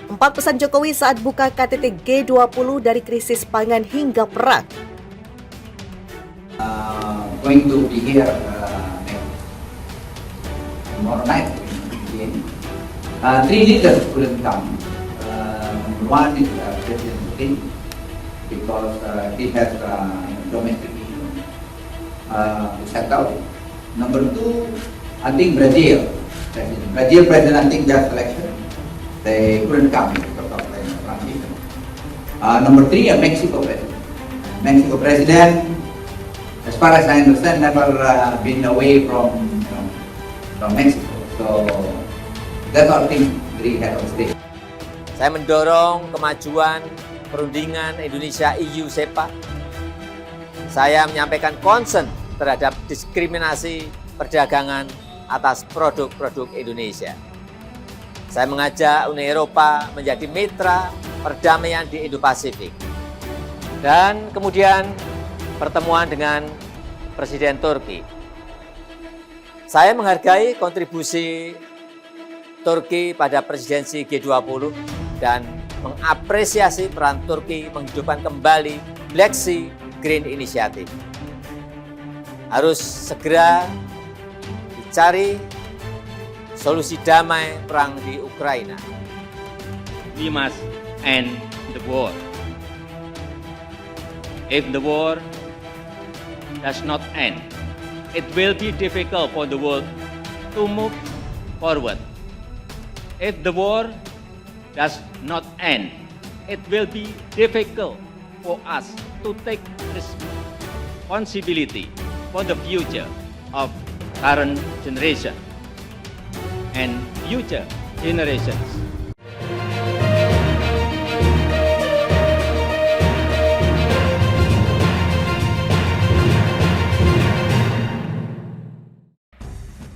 4 pesan Jokowi saat buka KTT G20 dari krisis pangan hingga perang. Going to be here tomorrow night. Three leaders couldn't come. One is President Putin because he has domestic issue to settle. Number two, I think Brazil President I think just election. They couldn't come because of the transition. Number three, Mexico President, as far as I understand, never been away from Mexico. So that's all things we have on stage. Saya mendorong kemajuan perundingan Indonesia EU SEPA. Saya menyampaikan concern terhadap diskriminasi perdagangan atas produk-produk Indonesia. Saya mengajak Uni Eropa menjadi mitra perdamaian di Indo-Pasifik. Dan kemudian pertemuan dengan Presiden Turki. Saya menghargai kontribusi Turki pada presidensi G20 dan mengapresiasi peran Turki menghidupkan kembali Black Sea Green Initiative. Harus segera dicari solusi damai perang di Ukraina. We must end the war. If the war does not end, it will be difficult for the world to move forward. If the war does not end, it will be difficult for us to take responsibility for the future of current generation and future generations.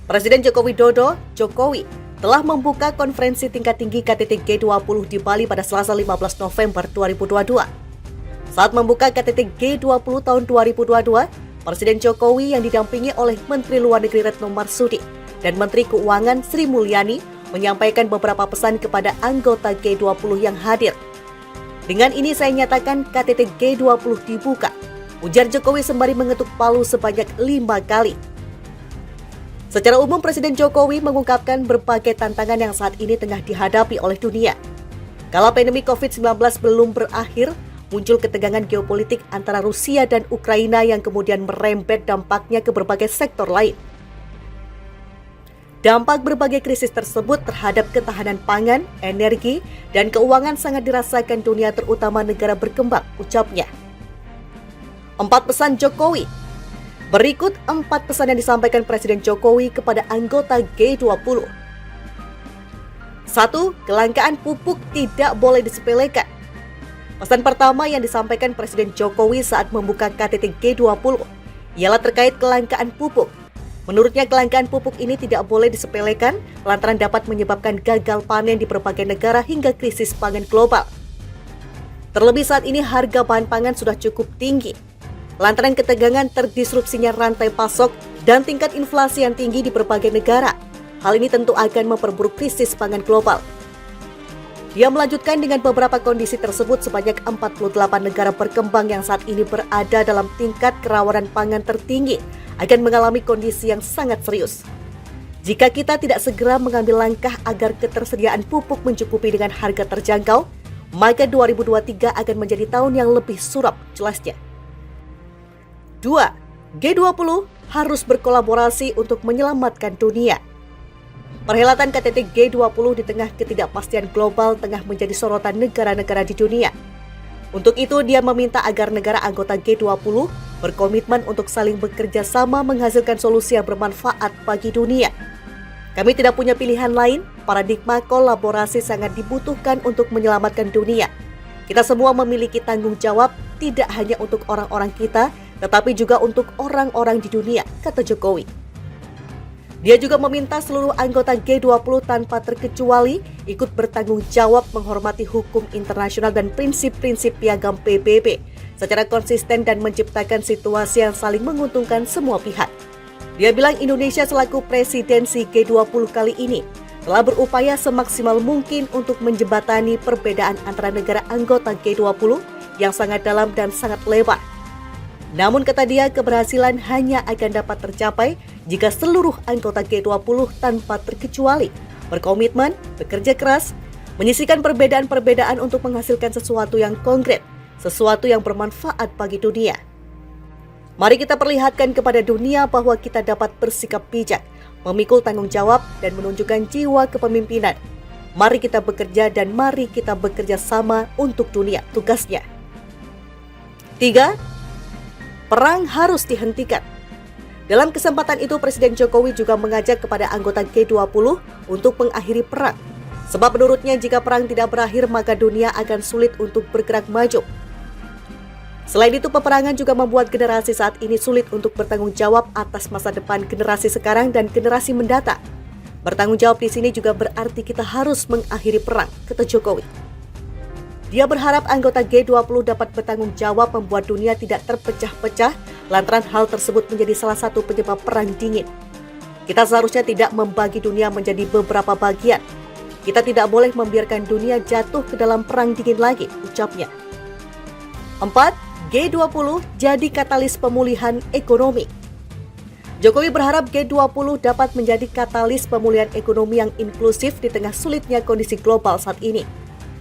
Presiden Joko Widodo, Jokowi, telah membuka konferensi tingkat tinggi KTT G20 di Bali pada Selasa 15 November 2022. Saat membuka KTT G20 tahun 2022, Presiden Jokowi yang didampingi oleh Menteri Luar Negeri Retno Marsudi dan Menteri Keuangan Sri Mulyani menyampaikan beberapa pesan kepada anggota G20 yang hadir. Dengan ini saya nyatakan KTT G20 dibuka, ujar Jokowi sembari mengetuk palu sebanyak 5 kali. Secara umum, Presiden Jokowi mengungkapkan berbagai tantangan yang saat ini tengah dihadapi oleh dunia. Kala pandemi COVID-19 belum berakhir, muncul ketegangan geopolitik antara Rusia dan Ukraina yang kemudian merembet dampaknya ke berbagai sektor lain. Dampak berbagai krisis tersebut terhadap ketahanan pangan, energi, dan keuangan sangat dirasakan dunia terutama negara berkembang, ucapnya. 4 pesan Jokowi. Berikut 4 pesan yang disampaikan Presiden Jokowi kepada anggota G20. 1. Kelangkaan pupuk tidak boleh disepelekan. Pesan pertama yang disampaikan Presiden Jokowi saat membuka KTT G20 ialah terkait kelangkaan pupuk. Menurutnya kelangkaan pupuk ini tidak boleh disepelekan lantaran dapat menyebabkan gagal panen di berbagai negara hingga krisis pangan global. Terlebih saat ini harga bahan pangan sudah cukup tinggi, lantaran ketegangan terdisrupsinya rantai pasok dan tingkat inflasi yang tinggi di berbagai negara. Hal ini tentu akan memperburuk krisis pangan global. Dia melanjutkan dengan beberapa kondisi tersebut sebanyak 48 negara berkembang yang saat ini berada dalam tingkat kerawanan pangan tertinggi akan mengalami kondisi yang sangat serius. Jika kita tidak segera mengambil langkah agar ketersediaan pupuk mencukupi dengan harga terjangkau, maka 2023 akan menjadi tahun yang lebih suram, jelasnya. 2. G20 harus berkolaborasi untuk menyelamatkan dunia. Perhelatan KTT G20 di tengah ketidakpastian global tengah menjadi sorotan negara-negara di dunia. Untuk itu, dia meminta agar negara anggota G20 berkomitmen untuk saling bekerja sama menghasilkan solusi yang bermanfaat bagi dunia. Kami tidak punya pilihan lain, paradigma kolaborasi sangat dibutuhkan untuk menyelamatkan dunia. Kita semua memiliki tanggung jawab tidak hanya untuk orang-orang kita, tetapi juga untuk orang-orang di dunia, kata Jokowi. Dia juga meminta seluruh anggota G20 tanpa terkecuali ikut bertanggung jawab menghormati hukum internasional dan prinsip-prinsip piagam PBB secara konsisten dan menciptakan situasi yang saling menguntungkan semua pihak. Dia bilang Indonesia selaku presidensi G20 kali ini telah berupaya semaksimal mungkin untuk menjembatani perbedaan antara negara anggota G20 yang sangat dalam dan sangat lebar. Namun kata dia, keberhasilan hanya akan dapat tercapai jika seluruh anggota G20 tanpa terkecuali berkomitmen, bekerja keras, menyisihkan perbedaan-perbedaan untuk menghasilkan sesuatu yang konkret, sesuatu yang bermanfaat bagi dunia. Mari kita perlihatkan kepada dunia bahwa kita dapat bersikap bijak, memikul tanggung jawab, dan menunjukkan jiwa kepemimpinan. Mari kita bekerja dan mari kita bekerja sama untuk dunia, tugasnya. 3. Perang harus dihentikan. Dalam kesempatan itu, Presiden Jokowi juga mengajak kepada anggota G20 untuk mengakhiri perang. Sebab menurutnya jika perang tidak berakhir, maka dunia akan sulit untuk bergerak maju. Selain itu, peperangan juga membuat generasi saat ini sulit untuk bertanggung jawab atas masa depan generasi sekarang dan generasi mendatang. Bertanggung jawab di sini juga berarti kita harus mengakhiri perang, kata Jokowi. Dia berharap anggota G20 dapat bertanggung jawab membuat dunia tidak terpecah-pecah lantaran hal tersebut menjadi salah satu penyebab perang dingin. Kita seharusnya tidak membagi dunia menjadi beberapa bagian. Kita tidak boleh membiarkan dunia jatuh ke dalam perang dingin lagi, ucapnya. 4. G20 jadi katalis pemulihan ekonomi. Jokowi berharap G20 dapat menjadi katalis pemulihan ekonomi yang inklusif di tengah sulitnya kondisi global saat ini.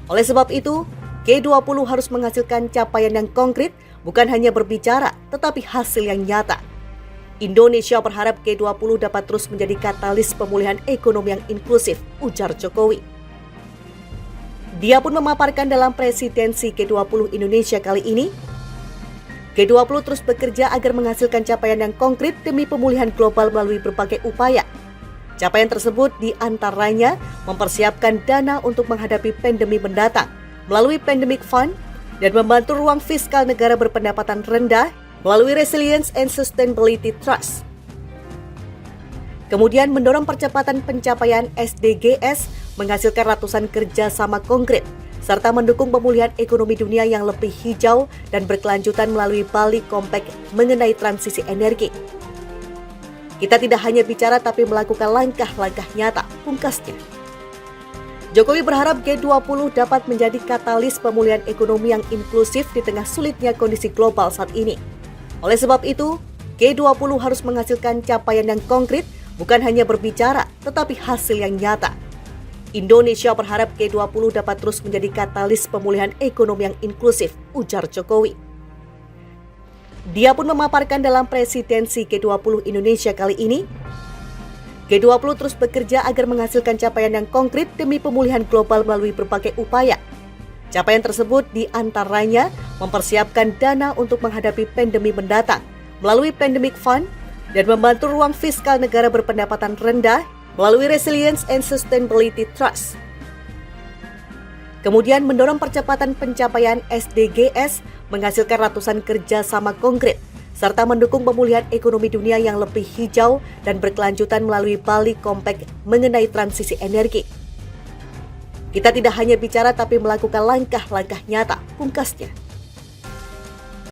Oleh sebab itu, G20 harus menghasilkan capaian yang konkret, bukan hanya berbicara, tetapi hasil yang nyata. Indonesia berharap G20 dapat terus menjadi katalis pemulihan ekonomi yang inklusif, ujar Jokowi. Dia pun memaparkan dalam presidensi G20 Indonesia kali ini, G20 terus bekerja agar menghasilkan capaian yang konkret demi pemulihan global melalui berbagai upaya. Capaian tersebut diantaranya mempersiapkan dana untuk menghadapi pandemi mendatang melalui Pandemic Fund dan membantu ruang fiskal negara berpendapatan rendah melalui Resilience and Sustainability Trust. Kemudian mendorong percepatan pencapaian SDGs, menghasilkan ratusan kerjasama konkret, serta mendukung pemulihan ekonomi dunia yang lebih hijau dan berkelanjutan melalui Bali Compact mengenai transisi energi. Kita tidak hanya bicara tapi melakukan langkah-langkah nyata, pungkasnya. Jokowi berharap G20 dapat menjadi katalis pemulihan ekonomi yang inklusif di tengah sulitnya kondisi global saat ini. Oleh sebab itu, G20 harus menghasilkan capaian yang konkret, bukan hanya berbicara, tetapi hasil yang nyata. Indonesia berharap G20 dapat terus menjadi katalis pemulihan ekonomi yang inklusif, ujar Jokowi. Dia pun memaparkan dalam presidensi G20 Indonesia kali ini, G20 terus bekerja agar menghasilkan capaian yang konkret demi pemulihan global melalui berbagai upaya. Capaian tersebut diantaranya mempersiapkan dana untuk menghadapi pandemi mendatang melalui Pandemic Fund dan membantu ruang fiskal negara berpendapatan rendah melalui Resilience and Sustainability Trust. Kemudian mendorong percepatan pencapaian SDGs, menghasilkan ratusan kerjasama konkret, serta mendukung pemulihan ekonomi dunia yang lebih hijau dan berkelanjutan melalui Bali Compact mengenai transisi energi. Kita tidak hanya bicara tapi melakukan langkah-langkah nyata, pungkasnya.